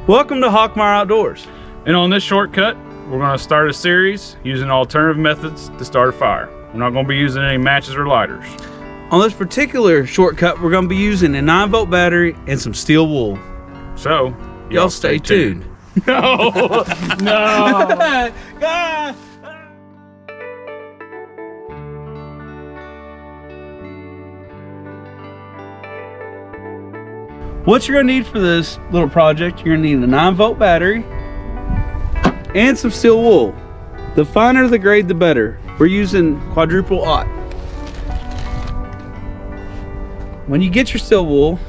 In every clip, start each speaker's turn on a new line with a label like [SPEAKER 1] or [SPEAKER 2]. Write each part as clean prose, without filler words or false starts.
[SPEAKER 1] Welcome to HawkMeyer Outdoors.
[SPEAKER 2] And on this shortcut, we're going to start a series using alternative methods to start a fire. We're not going to be using any matches or lighters.
[SPEAKER 1] On this particular shortcut, we're going to be using a 9-volt battery and some steel wool.
[SPEAKER 2] So,
[SPEAKER 1] y'all stay tuned.
[SPEAKER 2] No, no.
[SPEAKER 1] What you're going to need for this little project, you're going to need a 9-volt battery and some steel wool. The finer the grade, the better. We're using quadruple aught. When you get your steel wool,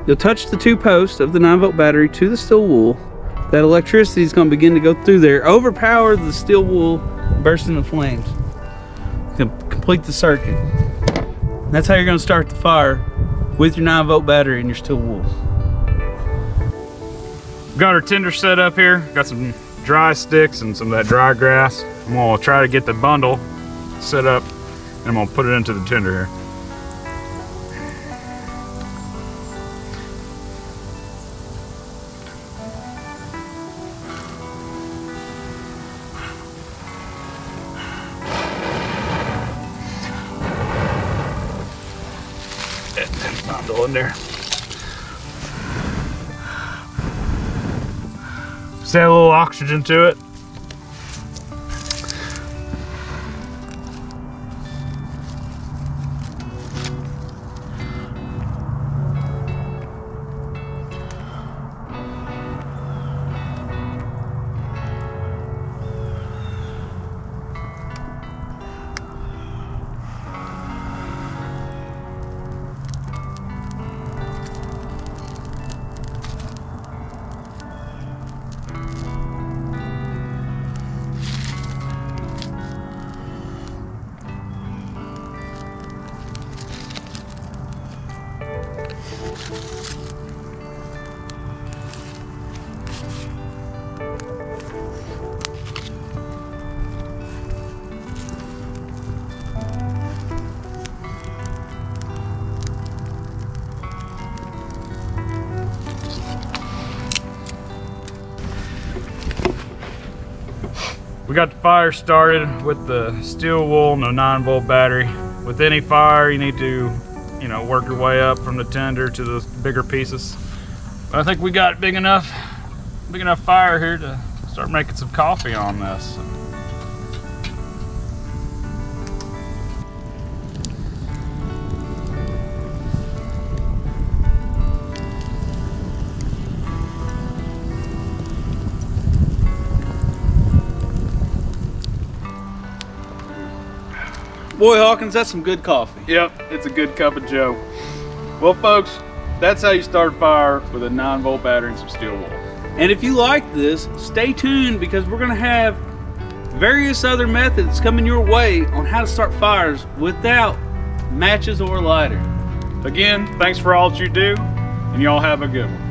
[SPEAKER 1] you'll touch the 2 posts of the 9-volt battery to the steel wool. That electricity is going to begin to go through there, overpower the steel wool, burst into flames. You can complete the circuit. That's how you're going to start the fire with your 9-volt battery and your steel wool.
[SPEAKER 2] We've got our tinder set up here. Got some dry sticks and some of that dry grass. I'm going to try to get the bundle set up and I'm going to put it into the tinder here. Bundle in there. Just add a little oxygen to it. We got the fire started with the steel wool and the 9-volt battery. With any fire, you need to, work your way up from the tinder to the bigger pieces. But I think we got big enough fire here to start making some coffee on this.
[SPEAKER 1] Boy, Hawkins, that's some good coffee.
[SPEAKER 2] Yep, it's a good cup of joe. Well, folks, that's how you start a fire with a 9-volt battery and some steel wool.
[SPEAKER 1] And if you like this, stay tuned because we're going to have various other methods coming your way on how to start fires without matches or lighter.
[SPEAKER 2] Again, thanks for all that you do, and y'all have a good one.